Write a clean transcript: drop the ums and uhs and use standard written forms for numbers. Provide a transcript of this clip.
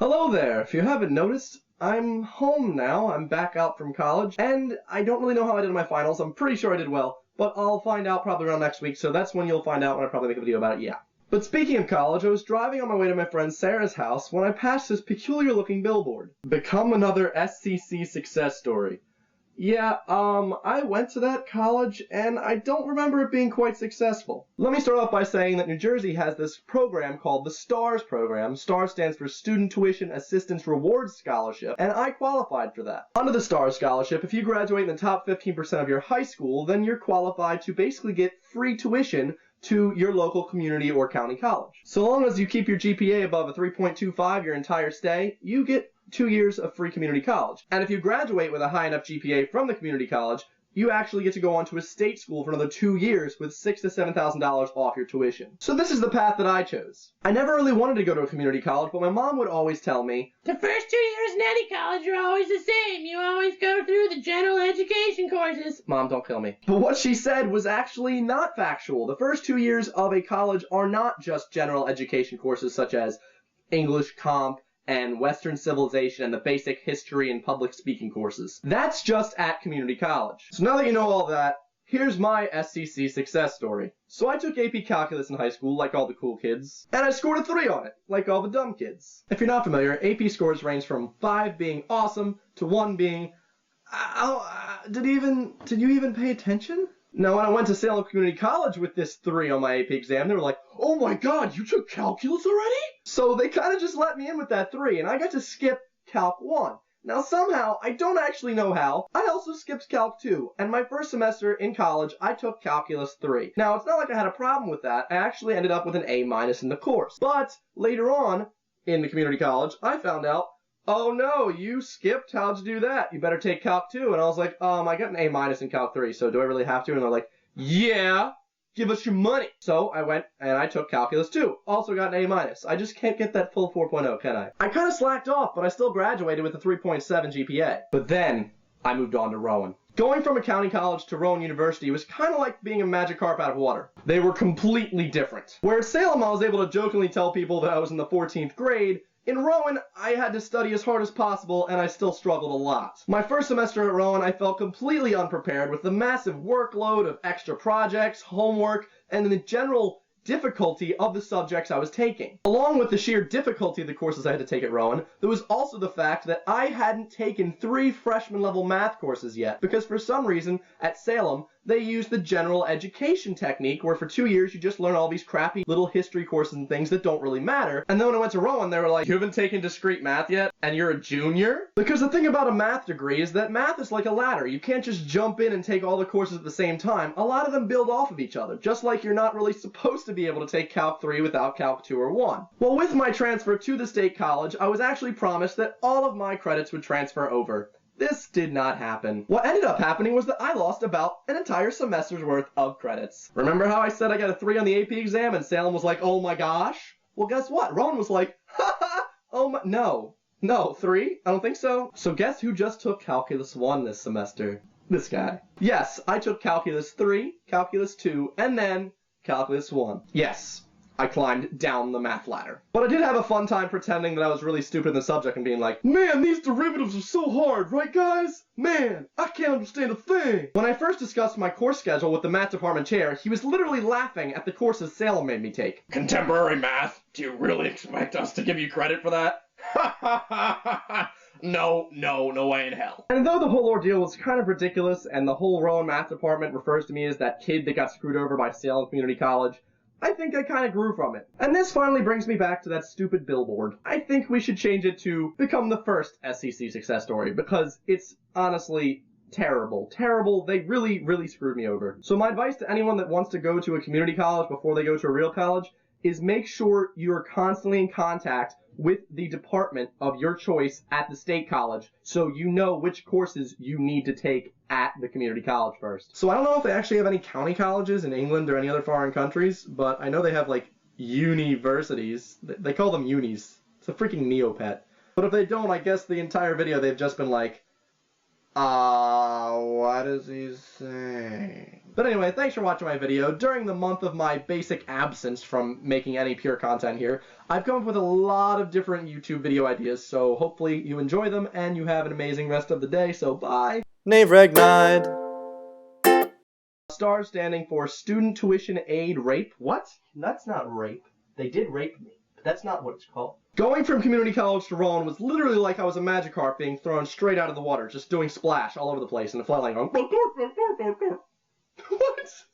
Hello there! If you haven't noticed, I'm home now. I'm back out from college, and I don't really know how I did in my finals. I'm pretty sure I did well, but I'll find out probably around next week, so that's when you'll find out when I probably make a video about it, yeah. But speaking of college, I was driving on my way to my friend Sarah's house when I passed this peculiar-looking billboard. Become another SCC success story. Yeah, I went to that college, and I don't remember it being quite successful. Let me start off by saying that New Jersey has this program called the STARS program. STARS stands for Student Tuition Assistance Rewards Scholarship, and I qualified for that. Under the STARS scholarship, if you graduate in the top 15% of your high school, then you're qualified to basically get free tuition to your local community or county college. So long as you keep your GPA above a 3.25 your entire stay, you get 2 years of free community college. And if you graduate with a high enough GPA from the community college, you actually get to go on to a state school for another 2 years with $6,000 to $7,000 off your tuition. So this is the path that I chose. I never really wanted to go to a community college, but my mom would always tell me, the first 2 years in any college are always the same. You always go through the general education courses. Mom, don't kill me. But what she said was actually not factual. The first 2 years of a college are not just general education courses such as English Comp, and Western Civilization and the basic history and public speaking courses. That's just at community college. So now that you know all that, here's my SCC success story. So I took AP Calculus in high school, like all the cool kids, and I scored a 3 on it, like all the dumb kids. If you're not familiar, AP scores range from 5 being awesome to 1 being, did you even pay attention? Now, when I went to Salem Community College with this 3 on my AP exam, they were like, oh my god, you took calculus already? So they kind of just let me in with that 3, and I got to skip Calc 1. Now, somehow, I don't actually know how, I also skipped Calc 2, and my first semester in college, I took Calculus 3. Now, it's not like I had a problem with that, I actually ended up with an A- in the course. But, later on, in the community college, I found out, oh no, you skipped, how'd you do that? You better take Calc 2. And I was like, I got an A- in Calc 3, so do I really have to? And they're like, yeah, give us your money. So I went and I took Calculus 2. Also got an A-. I just can't get that full 4.0, can I? I kind of slacked off, but I still graduated with a 3.7 GPA. But then I moved on to Rowan. Going from a county college to Rowan University was kind of like being a magic carp out of water. They were completely different. Where at Salem, I was able to jokingly tell people that I was in the 14th grade, in Rowan, I had to study as hard as possible, and I still struggled a lot. My first semester at Rowan, I felt completely unprepared with the massive workload of extra projects, homework, and the general difficulty of the subjects I was taking. Along with the sheer difficulty of the courses I had to take at Rowan, there was also the fact that I hadn't taken 3 freshman-level math courses yet, because for some reason, at Salem, they used the general education technique, where for 2 years you just learn all these crappy little history courses and things that don't really matter. And then when I went to Rowan, they were like, you haven't taken discrete math yet, and you're a junior? Because the thing about a math degree is that math is like a ladder. You can't just jump in and take all the courses at the same time. A lot of them build off of each other, just like you're not really supposed to be able to take Calc 3 without Calc 2 or 1. Well, with my transfer to the state college, I was actually promised that all of my credits would transfer over. This did not happen. What ended up happening was that I lost about an entire semester's worth of credits. Remember how I said I got a 3 on the AP exam and Salem was like, oh my gosh? Well, guess what? Rowan was like, ha ha, oh my, no, 3? I don't think so. So guess who just took Calculus 1 this semester? This guy. Yes, I took Calculus 3, Calculus 2, and then Calculus 1. Yes, I climbed down the math ladder. But I did have a fun time pretending that I was really stupid in the subject and being like, man, these derivatives are so hard, right guys? Man, I can't understand a thing. When I first discussed my course schedule with the math department chair, he was literally laughing at the courses Salem made me take. Contemporary math? Do you really expect us to give you credit for that? Ha ha ha ha ha! No way in hell. And though the whole ordeal was kind of ridiculous and the whole Rowan math department refers to me as that kid that got screwed over by Salem Community College, I think I kind of grew from it. And this finally brings me back to that stupid billboard. I think we should change it to become the first SCC success story, because it's honestly terrible. Terrible. They really, really screwed me over. So my advice to anyone that wants to go to a community college before they go to a real college is make sure you're constantly in contact with the department of your choice at the state college so you know which courses you need to take at the community college first. So I don't know if they actually have any county colleges in England or any other foreign countries, but I know they have like universities. They call them unis. It's a freaking Neopet. But if they don't, I guess the entire video they've just been like, what is he saying? But anyway, thanks for watching my video. During the month of my basic absence from making any pure content here, I've come up with a lot of different YouTube video ideas, so hopefully you enjoy them and you have an amazing rest of the day, so bye! Navragnide. STAR standing for Student Tuition Aid Rape. What? That's not rape. They did rape me, but that's not what it's called. Going from community college to Rowan was literally like I was a Magikarp being thrown straight out of the water, just doing splash all over the place and the flat like going... What?